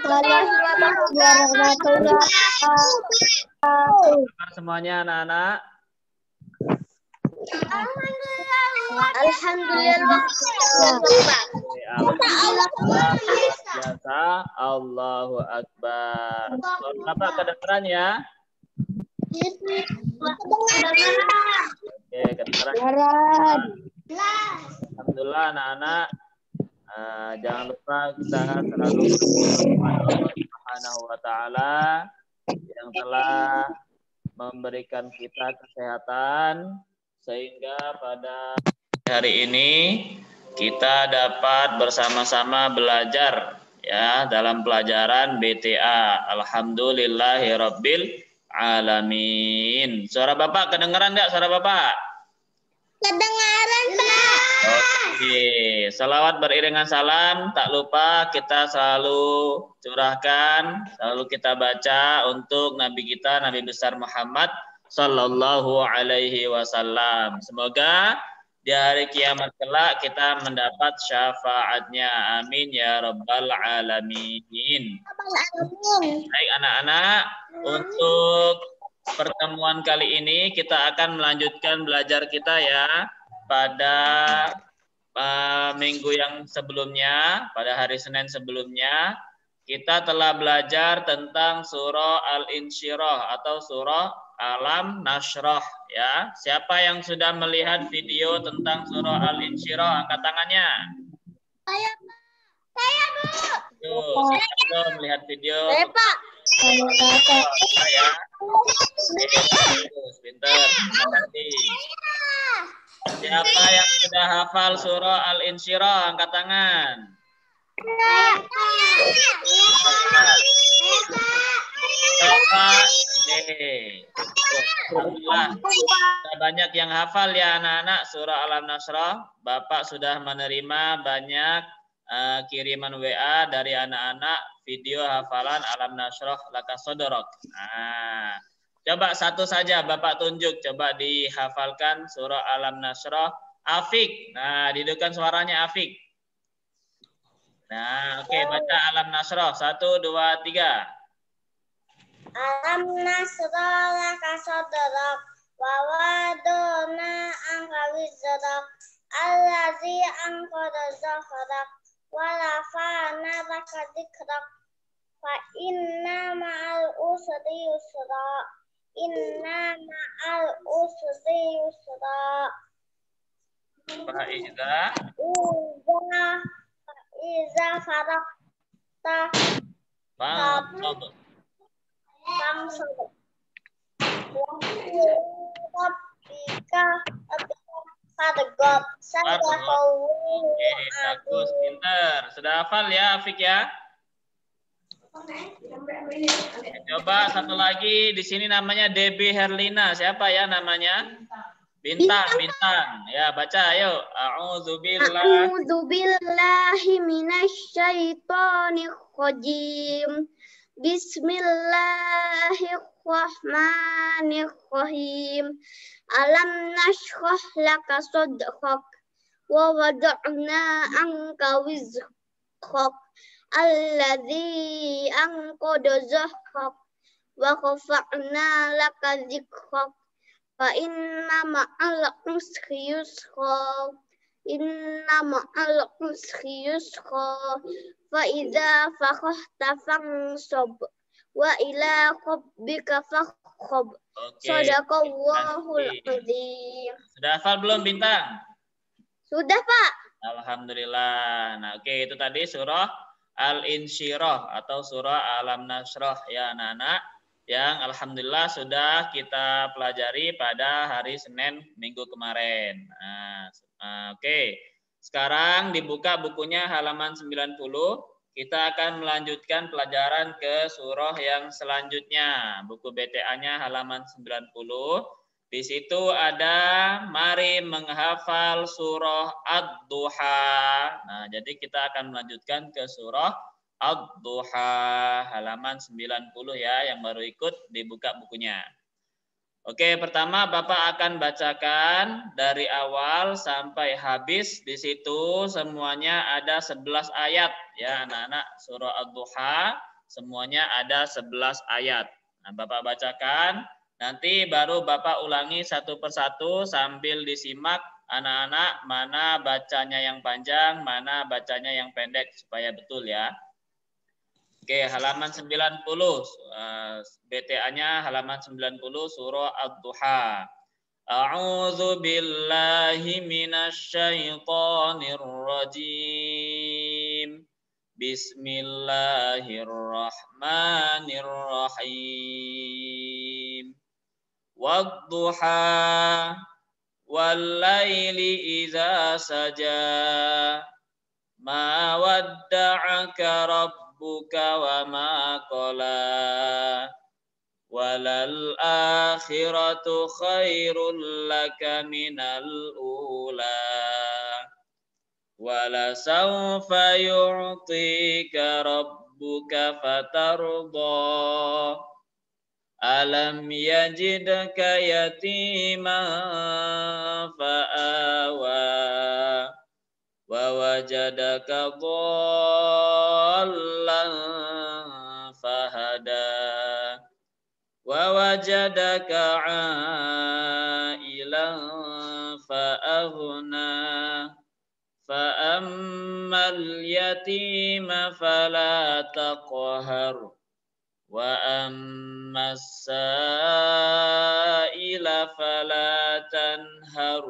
warahmatullahi wabarakatuh. Semuanya anak-anak. Alhamdulillah. Biasa. Allahu Akbar. Bapak kedengeran ya? Oke, kedengeran. Alhamdulillah anak-anak. Jangan lupa kita selalu bersyukur kepada Allah Subhanahu wa taala yang telah memberikan kita kesehatan sehingga pada hari ini kita dapat bersama-sama belajar ya dalam pelajaran BTA. Alhamdulillahirabbil alamin. Suara Bapak kedengaran enggak suara Bapak? Kedengaran, Pak. Oke, salawat beriringan salam. Tak lupa kita selalu curahkan, selalu kita baca untuk Nabi kita, Nabi besar Muhammad Sallallahu Alaihi Wasallam. Semoga di hari kiamat kelak kita mendapat syafaatnya. Amin ya rabbal alamin. Baik anak-anak, untuk pertemuan kali ini kita akan melanjutkan belajar kita ya pada minggu yang sebelumnya, pada hari Senin sebelumnya kita telah belajar tentang surah Al-Insyirah atau surah Alam Nashrah ya. Siapa yang sudah melihat video tentang surah Al-Insyirah angkat tangannya. Saya, Bu. Tuh, melihat video. Saya, Pak. Ya. Pinter. Siapa yang sudah hafal surah Al-Insyirah angkat tangan. Alhamdulillah. Banyak yang hafal ya anak-anak surah Alam Nashrah. Bapak sudah menerima banyak kiriman WA dari anak-anak video hafalan Alam Nashrah Laka Sodorok. Nah, coba satu saja Bapak tunjuk, coba dihafalkan surah Alam Nashrah. Afik, nah dihidupkan suaranya Afik. Nah, oke, baca Alam Nashrah 1, 2, 3. Alam Nashrah Laka Sodorok wa wadona angka wizrak allazi angqada zahrak walafana laka dzikrak fa inna ma'al usri yusra inna ma'al usri yusra Fa iza farakta fansab rabbika Fargob, Oke, bagus, pinter. Sudah hafal ya, Afik ya? Coba satu lagi, di sini namanya Debbie Herlina. Siapa ya namanya? Bintang. Ya, baca, ayo. A'udzubillahi minasyaitonir rajim. Bismillahirrahmanirrahim. Alam nashrah laka sadrak wa wada'na anka wizrak alladzi anqada zahrak wa rafa'na laka dzikrak fa inna ma'al usri yusra fa idza fakhta fansab wa ila rabbika fakhab. Shadaqallahul azim. Sudah hafal belum Bintang? Sudah, Pak. Alhamdulillah. Nah, oke, itu tadi surah Al-Insyirah atau surah Alam Nashrah ya anak-anak yang alhamdulillah sudah kita pelajari pada hari Senin minggu kemarin. Nah, oke. Sekarang dibuka bukunya halaman 90. Kita akan melanjutkan pelajaran ke surah yang selanjutnya. Buku BTA-nya halaman 90. Di situ ada mari menghafal surah Ad-Duha. Nah, jadi kita akan melanjutkan ke surah Ad-Duha halaman 90 ya, yang baru ikut dibuka bukunya. Oke, pertama Bapak akan bacakan dari awal sampai habis. Di situ semuanya ada 11 ayat ya anak-anak surah Ad-Duha. Semuanya ada 11 ayat. Nah, Bapak bacakan, nanti baru Bapak ulangi satu persatu sambil disimak anak-anak mana bacanya yang panjang, mana bacanya yang pendek supaya betul ya. Oke, halaman 90. BTA-nya halaman 90 surah Ad-Duha. A'udzu billahi minasy syaithanir rajim. Bismillahirrahmanirrahim. Wad-duha wal laili idza saja. Ma wadda'aka rabbuka wa ma qala. Walal akhiratu khairul laka minal ula. Wala sawfa yu'tika rabbuka fatarda. Alam yajidka yatiman fa'awa. Wa wajadaka dhallan fahada. Wa wajadaka 'ailan fa'aghna. Fa ammal yatima fala taqhar wa ammas sa'ila fala tanhar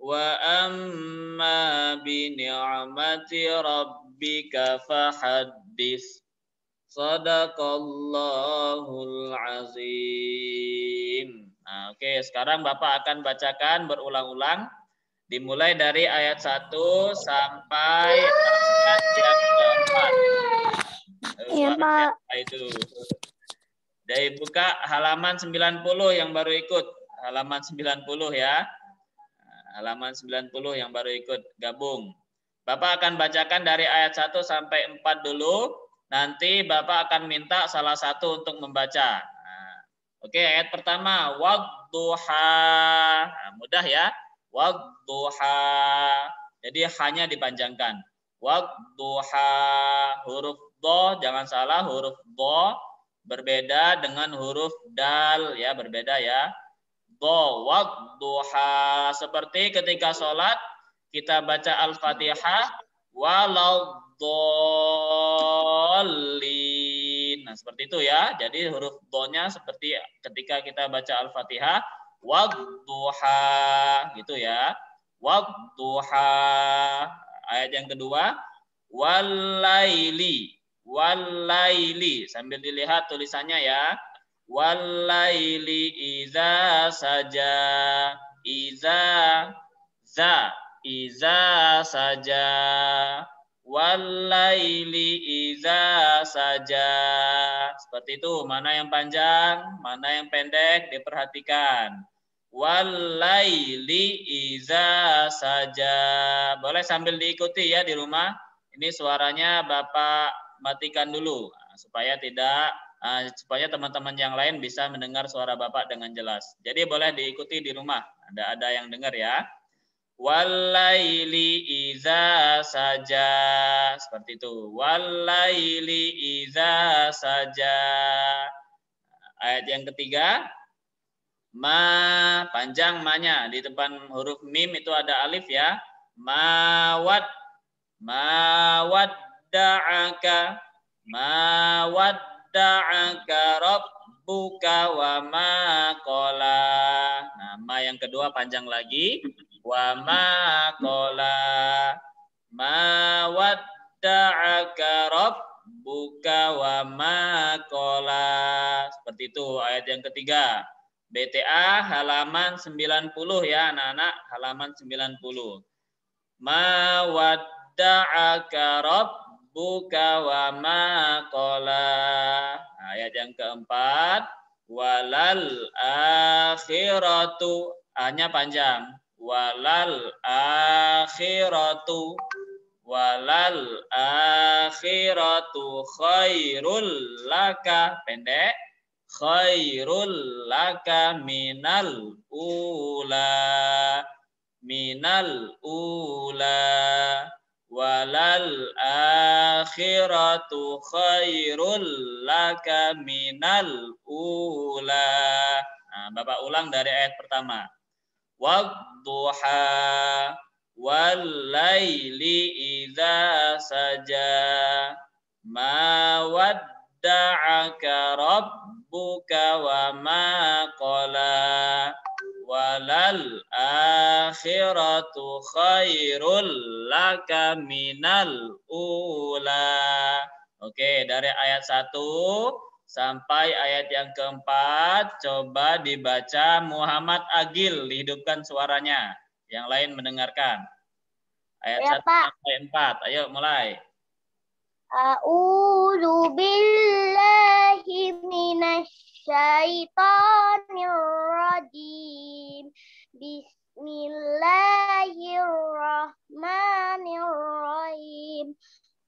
wa amma bi ni'mati rabbika fahaddits. Shadaqallahul azim. Nah, oke, sekarang Bapak akan bacakan berulang-ulang dimulai dari ayat 1 sampai ayat yang keempat. Iya, Pak. Itu. Dari buka halaman 90 yang baru ikut. Halaman 90 ya. Halaman 90 yang baru ikut gabung. Bapak akan bacakan dari ayat 1 sampai 4 dulu. Nanti Bapak akan minta salah satu untuk membaca. Nah, oke, ayat pertama. Wadduha. Nah, mudah ya. Wadduha. Jadi hanya dipanjangkan. Wadduha. Huruf do, jangan salah, huruf do berbeda dengan huruf dal ya, berbeda ya. Do, wadduha. Seperti ketika sholat kita baca Al-Fatihah, walau dolin. Nah, seperti itu ya. Jadi huruf do-nya seperti ketika kita baca Al-Fatihah, wadduha gitu ya. Wadduha. Ayat yang kedua, walaili. Walaili. Sambil dilihat tulisannya ya. Walaili iza saja. Iza saja. Walaili iza saja. Seperti itu. Mana yang panjang, mana yang pendek diperhatikan. Walaili iza saja. Boleh sambil diikuti ya di rumah. Ini suaranya Bapak matikan dulu supaya teman-teman yang lain bisa mendengar suara Bapak dengan jelas. Jadi boleh diikuti di rumah. Ada yang dengar ya. Walaili iza saja. Seperti itu. Walaili iza saja. Ayat yang ketiga. Ma, panjang ma-nya. Di depan huruf mim itu ada alif ya. Mawadda'aka. Mawadda'aka rabbuka wa ma qala. Nah, ma yang kedua panjang lagi. Wa ma qala. Mawadda'aka rabbuka wa ma qala. Seperti itu ayat yang ketiga. BTA halaman 90 ya anak-anak, halaman 90. Ma wadda'aka rabbuka wa ma qala. Ayat yang keempat, walal akhiratu. A-nya panjang. Walal akhiratu. Walal akhiratu khairul laka. Pendek. Khairul laka minal ula. Minal ula. walal akhiratu khairul laka minal ula. Nah, Bapak ulang dari ayat pertama. Wadduha wal laili idza saja ma wadda'aka rabbuka wa ma qala walal akhiratu khairul laka minal ula. Oke, dari ayat 1 sampai ayat yang keempat, coba dibaca Muhammad Agil, dihidupkan suaranya. Yang lain mendengarkan. Ayat Ya, 1 Pak. sampai 4, ayo mulai. A'udzu billahi minasyaitonir rajim. Bismillahirrahmanirrahim.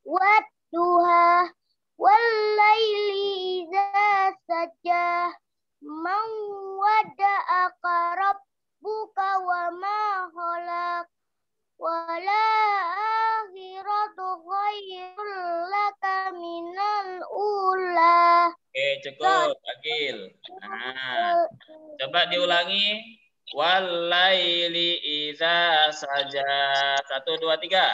Wadduha wal-laili idza saja man wadda'aka rabbuka wa ma khalaq wala akhiratu khairul laka minal ula. Oke, cukup, Agil. Nah, coba diulangi. Wal-laili idza saja. 1, 2, 3.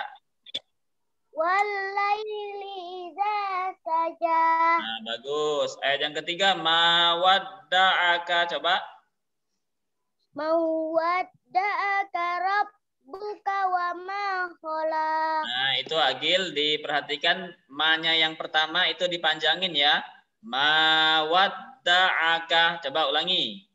Wal-laili idza saja. Nah, bagus. Ayat yang ketiga, mawadda'aka. Coba. Mawadda'aka rabbuka wa ma khalaq. Nah, itu Agil diperhatikan ma-nya yang pertama itu dipanjangin ya. Mawadda'aka. Coba ulangi.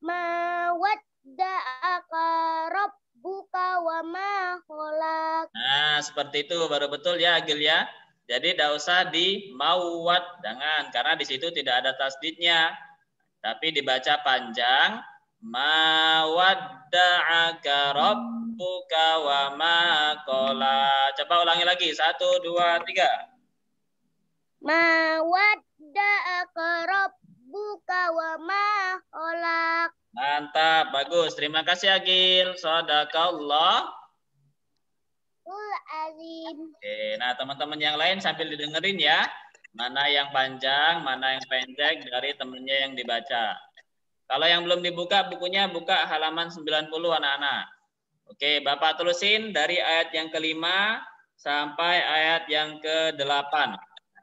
Mawadda'aka rabbuka wa ma khalaq. Nah, seperti itu baru betul ya Agil ya. Jadi tidak usah di mawad, jangan, karena di situ tidak ada tasdidnya. Tapi dibaca panjang. Mawadda'aka rabbuka wa ma qala. Coba ulangi lagi. 1, 2, 3. Mawadda'aka rabbuka wa ma khalaq. Mantap, bagus. Terima kasih Agil. Shadakallah. Azim. Oke, nah teman-teman yang lain sambil didengerin ya. Mana yang panjang, mana yang pendek dari temennya yang dibaca. Kalau yang belum dibuka bukunya, buka halaman 90 anak-anak. Oke, Bapak terusin dari ayat yang kelima sampai ayat yang ke-8.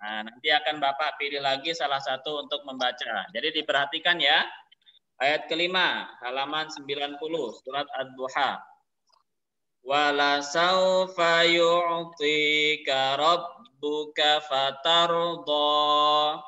Nah, nanti akan Bapak pilih lagi salah satu untuk membaca. Jadi diperhatikan ya. Ayat kelima, halaman 90, surat Ad-Duha. Wala saufa yu'tika rabbuka fatardha.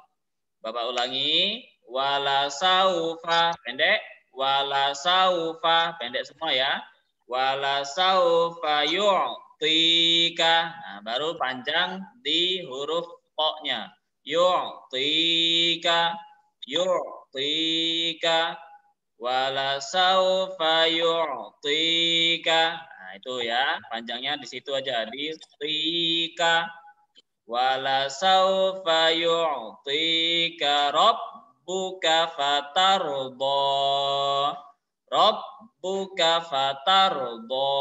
Bapak ulangi. Wala saufa, pendek. Wala saufa, pendek semua ya. Wala saufa yu'tika. Nah, baru panjang di huruf to-nya. Yu'tika. Yu'tika. Wala saufa yu'tika. Nah, itu ya, panjangnya di situ aja, di tika. Wala saufa yu'tika rabbuka fatardha. Rabbuka fatardha.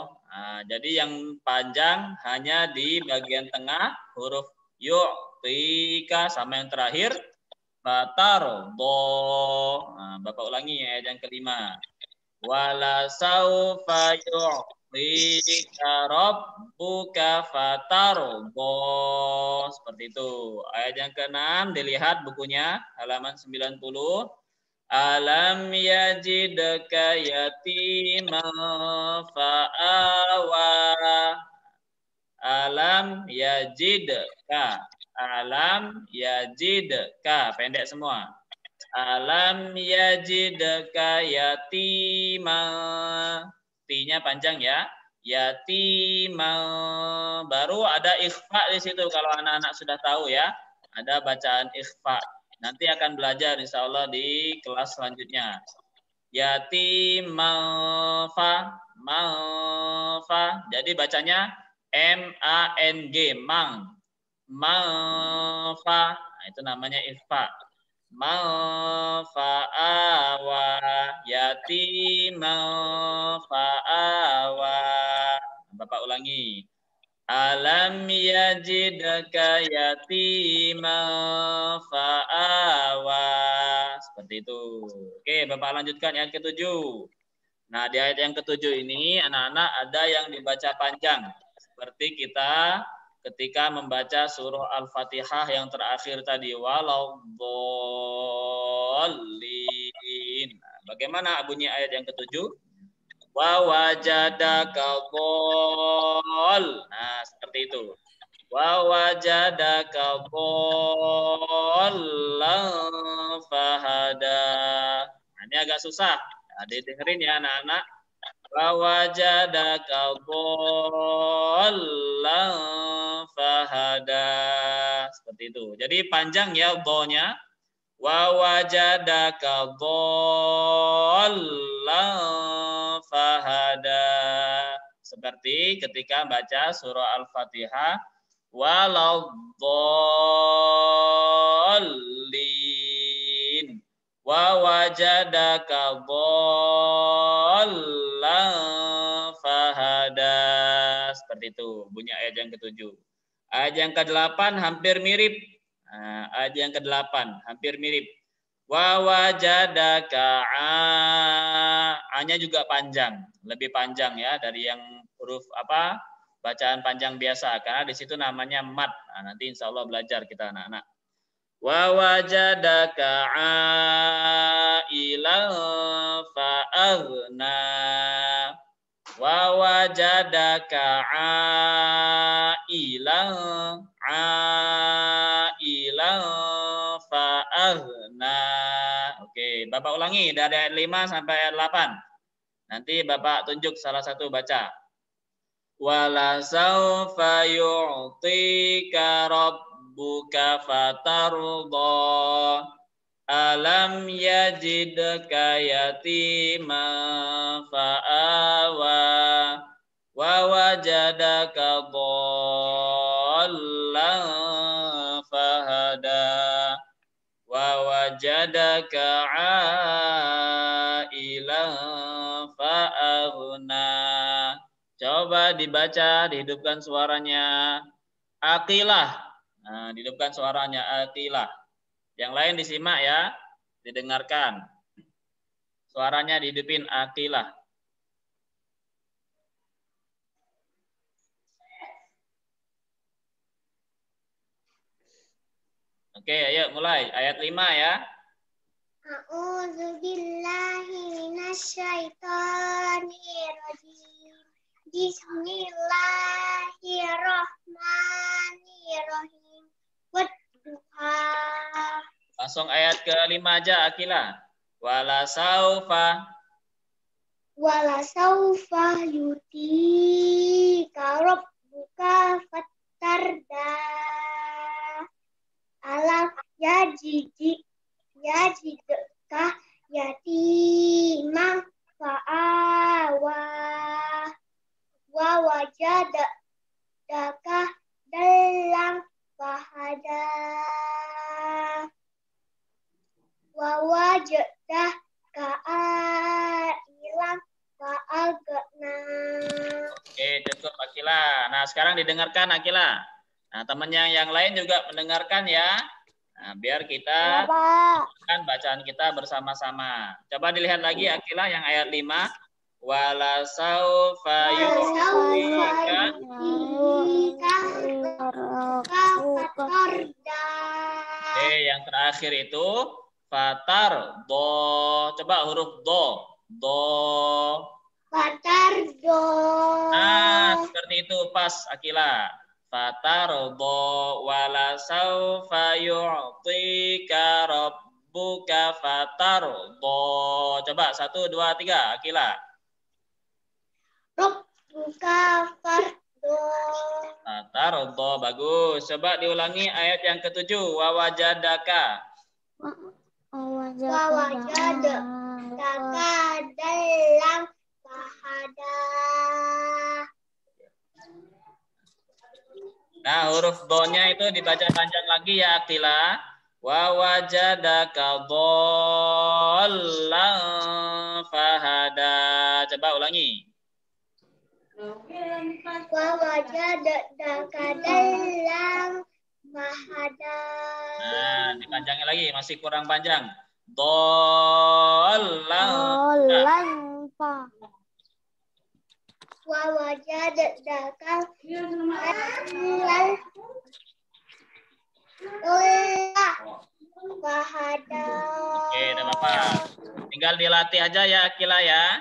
Nah, jadi yang panjang hanya di bagian tengah huruf yu'tika sama yang terakhir fatardha. Nah, Bapak ulangi ayat yang kelima. Wala saufa yu'tika rabbuka fatardha. Seperti itu. Ayat yang ke-6 dilihat bukunya halaman 90. Alam yajidka yatiman fa'awa. Alam yajidka. Alam yajidka. Pendek semua. Alam yajidka yatima. T-nya panjang ya. Yatima. Baru ada ikhfa di situ kalau anak-anak sudah tahu ya. Ada bacaan ikhfa. Nanti akan belajar insya Allah di kelas selanjutnya. Yatima fa. Fa. Jadi bacanya M-A-N-G. Mang. Fa. Nah, itu namanya ikhfa. fa'awa, yatiman fa'awa. Bapak ulangi. Alam yajidka yatiman fa'awa. Seperti itu. Oke, Bapak lanjutkan ayat ke-7. Nah, di ayat yang ke-7 ini anak-anak ada yang dibaca panjang. Seperti kita ketika membaca surah Al-Fatihah yang terakhir tadi, walau dhalin. Nah, bagaimana bunyi ayat yang ke-7? Wa wajadaka dhal. Nah, seperti itu. Wa wajadaka dhallan fahada. Nah, ini agak susah. Nah, didengerin ya anak-anak. Wa wajadaka dhallan fahada. Seperti itu. Jadi panjang ya dho-nya. Wa wajadaka dhallan fahada. Seperti ketika baca surah Al-Fatihah, walau dhalin. Wa wajadaka dhallan fahada. Seperti itu bunyi ayat yang ke-7. Ayat yang ke-8 hampir mirip. Nah, ayat yang ke-8 hampir mirip. Wa wajadaka A-nya juga panjang, lebih panjang ya dari yang huruf apa? Bacaan panjang biasa karena di situ namanya mad. Nah, nanti insya Allah belajar kita anak-anak. Wa wajadaka ailan fa'aghna. Wa wajadaka ailan fa'aghna. Oke, Bapak ulangi dari ayat 5 sampai ayat 8. Nanti Bapak tunjuk salah satu baca. Wala sawfa yu'tika rabbuka fatardha. Alam yajidka yatiman fa'awa. Wa wajadaka dhallan fahada. Wa wajadaka ailan fa'aghna. Coba dibaca, dihidupkan suaranya. Aqilah. Nah, dihidupkan suaranya aqilah. Yang lain disimak ya, didengarkan. Suaranya dihidupin aqilah. Oke, ayo mulai. Ayat 5 ya. A'udzubillahi minasyaitonirrajim. Bismillahirrahmanirrahim. Wadduha. Langsung ayat ke-5 aja, Akila. Wala saufa. Wala saufa yutika rabbuka fatarda. Alam yajidka yatimam fa'awa. Wa wajadaka dalam fahada. Wa wajadaka ailan fa'aghna. Oke, cukup Akila. Nah, sekarang didengarkan Akila. Nah, temannya yang lain juga mendengarkan ya. Nah, biar kita kan bacaan kita bersama-sama. Coba dilihat lagi Akila yang ayat 5. Wala saufa yu'tika. Oke, yang terakhir itu fatar do. Coba huruf do. Do. Fatar do. Nah, seperti itu pas Akila. Fatardo wala saufa yu'tika rabbuka fatardo. Coba 1, 2, 3 Akila. Rabbuka fardo. Fatardo bagus. Coba diulangi ayat yang ke-7 wa wajadaka. Wa wajadaka dalam fahada. Nah, huruf do-nya itu dibaca panjang lagi ya, Akila. Wa wajadaka dhallan fahada. Coba ulangi. Wa wajadaka dhallan fahada. Nah, dipanjangin lagi, masih kurang panjang. Dhallan. Wa wajadaka dhallan fahada. Oke, udah Bapak. Tinggal dilatih aja ya Akila ya.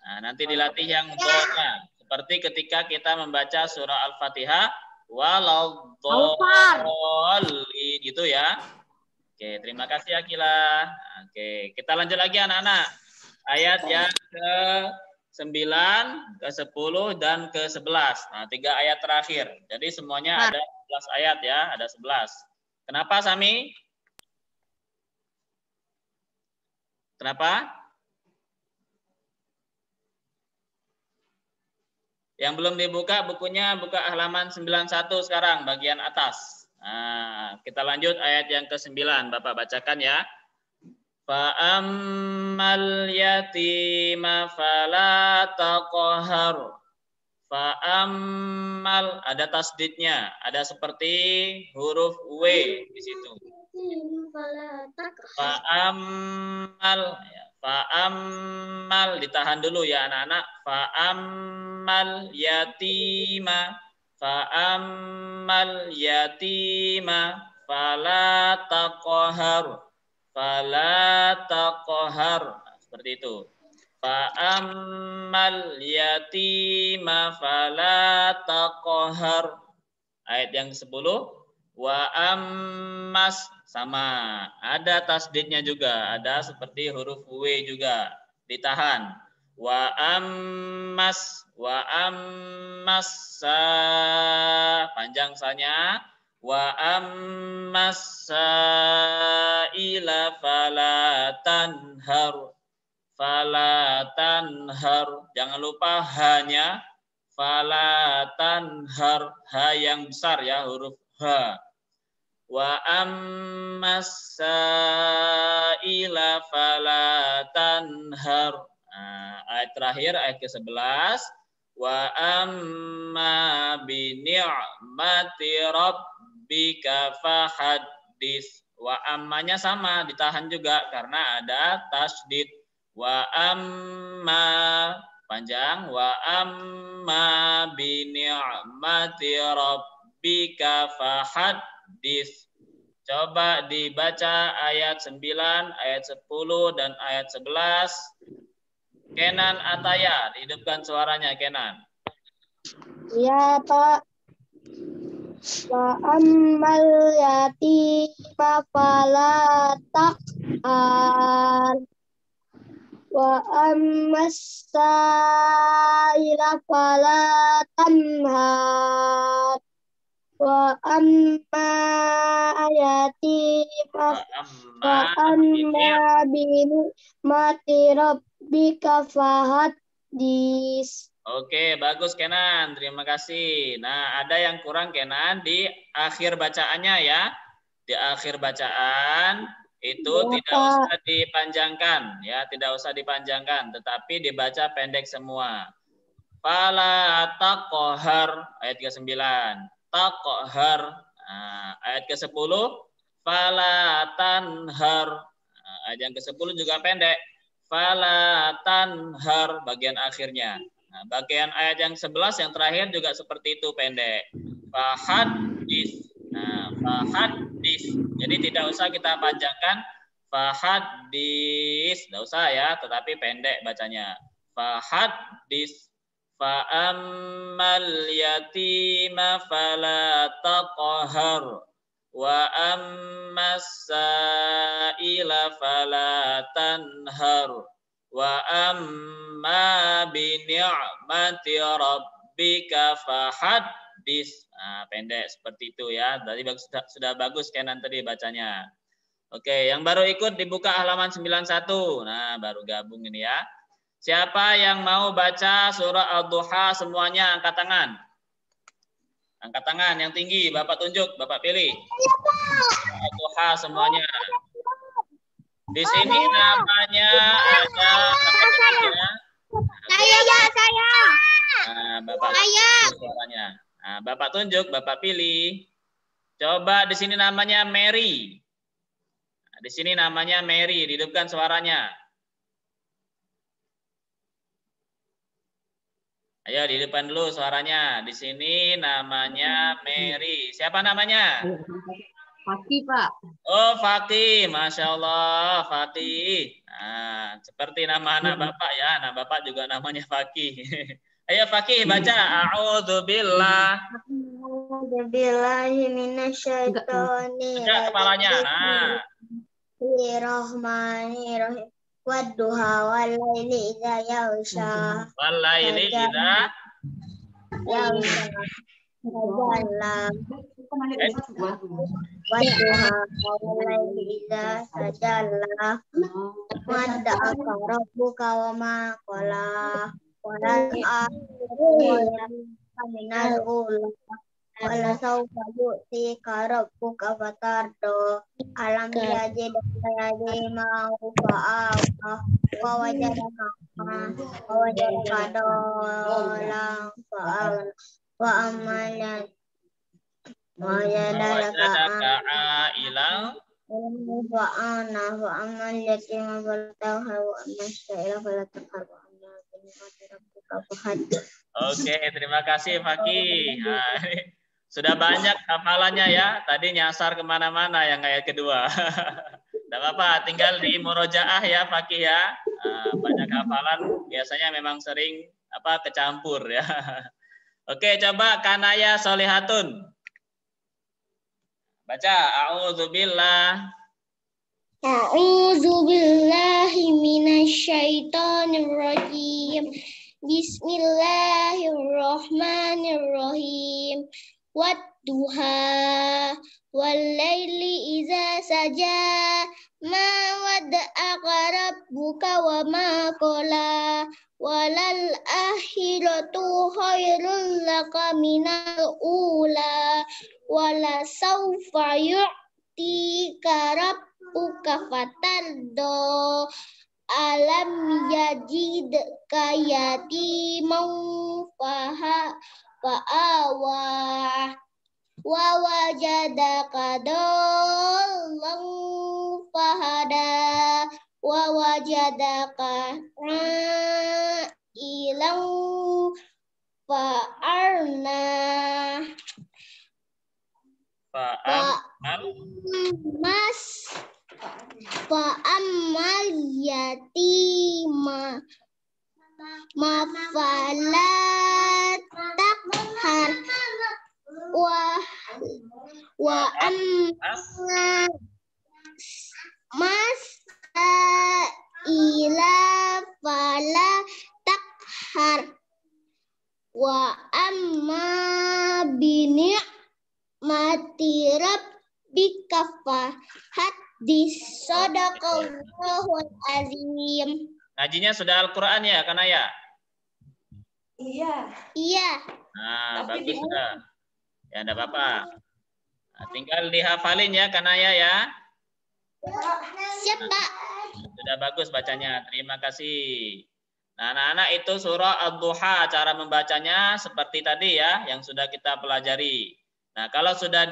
Nah, nanti dilatih yang doa. Seperti ketika kita membaca surah Al-Fatihah, walau dhalin gitu ya. Oke, terima kasih Akila. Oke, kita lanjut lagi anak-anak. Ayat yang ke-9, ke-10, dan ke-11. Nah, 3 ayat terakhir. Jadi semuanya ada 11 ayat ya, ada 11. Kenapa Sami? Kenapa? Yang belum dibuka bukunya, buka halaman 91 sekarang, bagian atas. Nah, kita lanjut ayat yang ke-9. Bapak bacakan ya. Fa'ammal yatima fala taqhar. Fa'ammal, ada tasdidnya, ada seperti huruf W di situ. Fa'ammal, ya. Fa'ammal, ditahan dulu ya anak-anak. Fa'ammal yatima, fa'ammal yatima, fala taqhar, fala taqhar. Seperti itu. Fa'ammal yatima fala taqhar. Ayat yang ke-10, wa ammas, sama, ada tasdidnya juga, ada seperti huruf W juga, ditahan. Wa ammas, panjang sanya. Wa ammas ila fala tanhar, fala tanhar. Jangan lupa hanya fala tanhar, ha yang besar ya, huruf ha. Wa ammas ila fala tanhar. Nah, ayat terakhir, ayat ke-11. Wa amma bi ni'mati rabbika fahaddits. Wa ammanya sama, ditahan juga karena ada tasdid. Wa amma, panjang. Wa amma bi ni'mati rabbika fahaddits. Coba dibaca ayat 9, ayat 10, dan ayat 11. Kenan Ataya, dihidupkan suaranya Kenan. Ya Pak. Wa ammal yatima fala taqhar. Wa ammas sa'ila fala tanhar. Wa amma yatima wa amma bini mati rabbika fahaddits. Oke, bagus Kenan. Terima kasih. Nah, ada yang kurang Kenan di akhir bacaannya ya. Di akhir bacaan itu tidak usah dipanjangkan ya, tidak usah dipanjangkan, tetapi dibaca pendek semua. Fala taqhar, ayat ke-9. Taqhar. Nah, ayat ke-10 fala tanhar. Nah, ayat yang ke-10 juga pendek. Fala tanhar, bagian akhirnya. Nah, bagian ayat yang 11 yang terakhir juga seperti itu, pendek. Fahaddits. Nah, fahaddits. Jadi tidak usah kita panjangkan fahaddits, tidak usah ya, tetapi pendek bacanya. Fahaddits. Fa'ammal yatima fala taqhar. Wa ammas sa'ila fala tanhar. Wa amma bi ni'mati rabbika fahaddits. Nah, pendek seperti itu ya. Tadi sudah bagus Kenan tadi bacanya. Oke, yang baru ikut dibuka halaman 91. Nah, baru gabung ini ya. Siapa yang mau baca surah Al-Duha semuanya angkat tangan. Angkat tangan yang tinggi, Bapak tunjuk, Bapak pilih. Duha semuanya. Di sini namanya ada ya. Saya. Nah, Bapak tunjuk suaranya. Nah, Bapak tunjuk, Bapak pilih. Coba di sini namanya Mary. Nah, di sini namanya Mary, dihidupkan suaranya. Ayo dihidupkan dulu suaranya. Di sini namanya Mary. Siapa namanya? Fakih, Pak. Oh, Fatih. Masya Allah, Fatih. Nah, seperti nama anak Bapak ya. Anak Bapak juga namanya Fakih. Ayo Fakih baca. A'udzubillah. A'udzubillahi minasyaitonir Tegak kepalanya. Nah. Bismillahirrahmanirrahim. Wadduha walaili idza yaghsha. Walaili idza Yaghsha. Tajalla. Wadduha walaili idza tajalla. Wadda'aka rabbuka wa ma qala. Walal akhiratu minal ula. Wala sawfa yu'tika rabbuka fatardo. Alam yajidka yatima fa'awa. Wa wajadaka dolang fa'agna. Wa amal wajadaka ailan fa'ana. Wa amal yatima faltaqhar. Wa amal sa'ila faltaqhar. Wa amal binikmati rabbika fahadith. Oke, terima kasih Fakih. Nah, sudah banyak hafalannya ya. Tadi nyasar kemana-mana yang ayat kedua. Tidak apa-apa, tinggal di murojaah ya Fakih ya. Banyak hafalan biasanya memang sering kecampur ya. Oke, coba Kanaya Solihatun. Baca, a'udzubillah. A'udzubillahi minasyaitonirrajim. Bismillahirrahmanirrahim. Wadduha walaili idza saja. Ma wadda'aka rabbuka wa ma qala. Walal akhiratu khairul laka minal ula. Wala sawfa yu'tika rabbuka fatardo. Alam yajidka yatimau fa'awa. Wa wajadaka dollan fahada. Wa wajadaka ilang fa'arna. Fa'ammal yatima mafalat takhar wa amma mas ila fala takhar wa amma bini mati rabbika fahadis. Shadaqallahul azim. Ngajinya sudah Al-Quran ya, Kanaya? Iya. Iya. Nah, bagus sudah. Ya, enggak apa-apa. Nah, tinggal dihafalin ya, Kanaya ya. Siap, Pak. Sudah bagus bacanya. Terima kasih. Nah, anak-anak itu surah Ad-Duha, cara membacanya seperti tadi ya, yang sudah kita pelajari. Nah, kalau sudah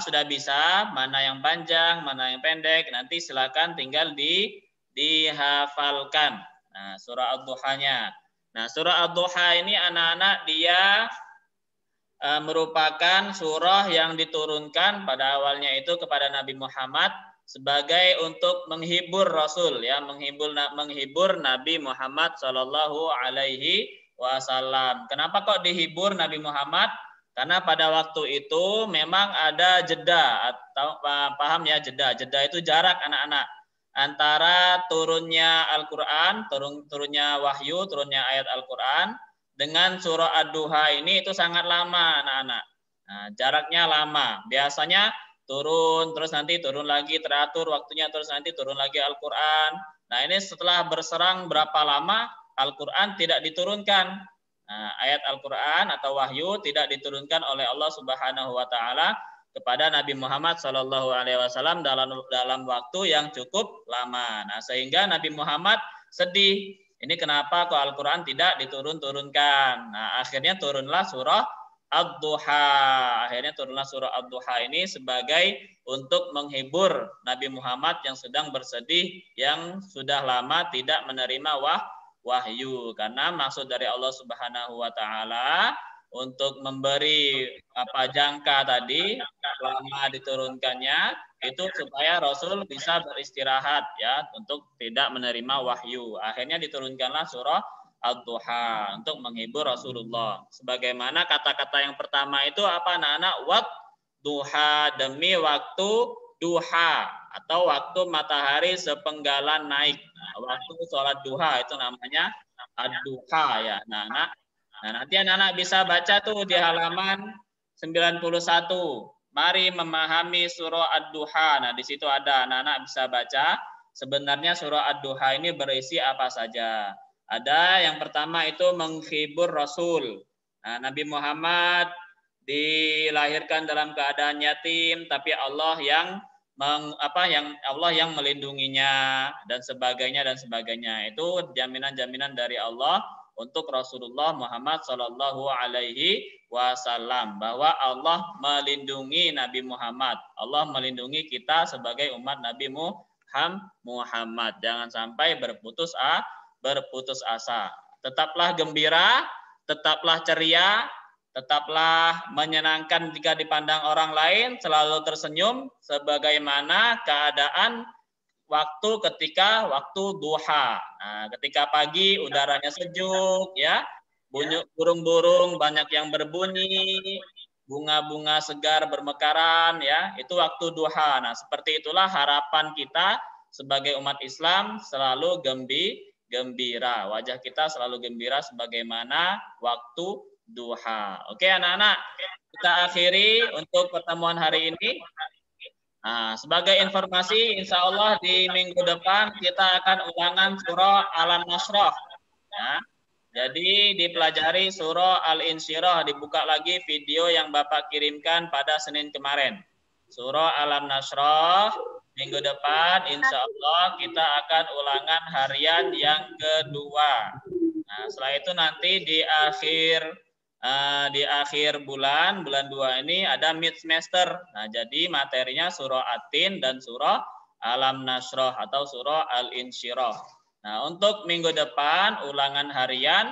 sudah bisa, mana yang panjang, mana yang pendek, nanti silakan tinggal dihafalkan. Nah, surah Ad-Duhanya. Nah, surah Ad-Duha ini anak-anak dia merupakan surah yang diturunkan pada awalnya itu kepada Nabi Muhammad sebagai untuk menghibur Rasul ya, menghibur Nabi Muhammad Shallallahu Alaihi Wasallam. Kenapa kok dihibur Nabi Muhammad? Karena pada waktu itu memang ada jeda atau paham ya, jeda. Jeda itu jarak anak-anak antara turunnya Al-Qur'an, turunnya wahyu, turunnya ayat Al-Qur'an dengan surah Ad-Duha ini itu sangat lama anak-anak. Nah, jaraknya lama. Biasanya turun terus nanti turun lagi teratur waktunya, terus nanti turun lagi Al-Qur'an. Nah, ini setelah berserang berapa lama Al-Qur'an tidak diturunkan. Nah, ayat Al-Qur'an atau wahyu tidak diturunkan oleh Allah Subhanahu wa taala. kepada Nabi Muhammad Shallallahu Alaihi Wasallam dalam waktu yang cukup lama. Nah, sehingga Nabi Muhammad sedih. Ini kenapa kok Al-Quran tidak diturunkan? Nah, akhirnya turunlah surah Ad-Duha. Akhirnya turunlah surah Ad-Duha ini sebagai untuk menghibur Nabi Muhammad yang sedang bersedih, yang sudah lama tidak menerima wahyu. Karena maksud dari Allah Subhanahu wa taala untuk memberi jangka tadi lama diturunkannya itu supaya Rasul bisa beristirahat ya, untuk tidak menerima wahyu. Akhirnya diturunkanlah surah Ad-Duha untuk menghibur Rasulullah. Sebagaimana kata-kata yang pertama itu apa anak-anak? Duha, demi waktu duha atau waktu matahari sepenggalan naik. Nah, waktu sholat duha itu namanya ad-duha ya. Nah, nanti anak-anak bisa baca tuh di halaman 91. Mari memahami surah Ad-Duha. Nah, di situ ada anak-anak bisa baca. Sebenarnya surah Ad-Duha ini berisi apa saja. Ada yang pertama itu menghibur Rasul. Nah, Nabi Muhammad dilahirkan dalam keadaan yatim, tapi Allah yang melindunginya dan sebagainya. Itu jaminan-jaminan dari Allah untuk Rasulullah Muhammad Shallallahu Alaihi Wasallam, bahwa Allah melindungi Nabi Muhammad. Allah melindungi kita sebagai umat Nabi Muhammad. Jangan sampai berputus asa. Tetaplah gembira, tetaplah ceria, tetaplah menyenangkan jika dipandang orang lain, selalu tersenyum sebagaimana keadaan ketika waktu duha. Nah, ketika pagi udaranya sejuk ya, burung-burung banyak yang berbunyi, bunga-bunga segar bermekaran ya, itu waktu duha. Nah, seperti itulah harapan kita sebagai umat Islam, selalu gembira. Wajah kita selalu gembira sebagaimana waktu duha. Oke anak-anak, kita akhiri untuk pertemuan hari ini. Nah, sebagai informasi, insya Allah di minggu depan kita akan ulangan surah Al-Nasrah. Ya. Jadi dipelajari surah Al-Insyirah, dibuka lagi video yang Bapak kirimkan pada Senin kemarin. Surah Al-Nasrah, minggu depan insya Allah kita akan ulangan harian yang kedua. Nah, setelah itu nanti di akhir bulan 2 ini ada mid semester. Nah, jadi materinya surah At-Tin dan surah Al-Nasrah atau surah Al-Insyirah. Nah, untuk minggu depan ulangan harian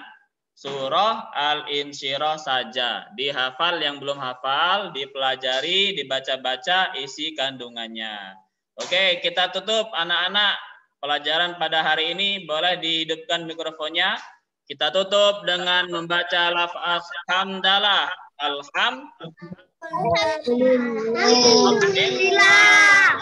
surah Al-Insyirah saja. Dihafal yang belum hafal, dipelajari, dibaca-baca isi kandungannya. Oke, kita tutup anak-anak pelajaran pada hari ini. Boleh dihidupkan mikrofonnya. Kita tutup dengan membaca lafaz hamdalah. Alhamdulillah.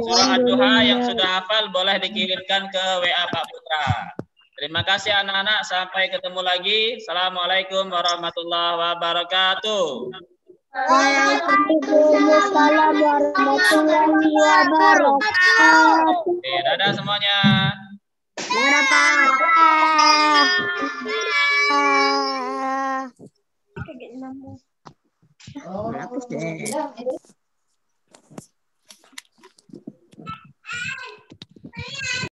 Surah Ad-Duha yang sudah hafal boleh dikirimkan ke WA Pak Putra. Terima kasih anak-anak. Sampai ketemu lagi. Assalamualaikum warahmatullahi wabarakatuh. Waalaikumsalam warahmatullahi wabarakatuh. Oke, dadah semuanya. Hapus deh.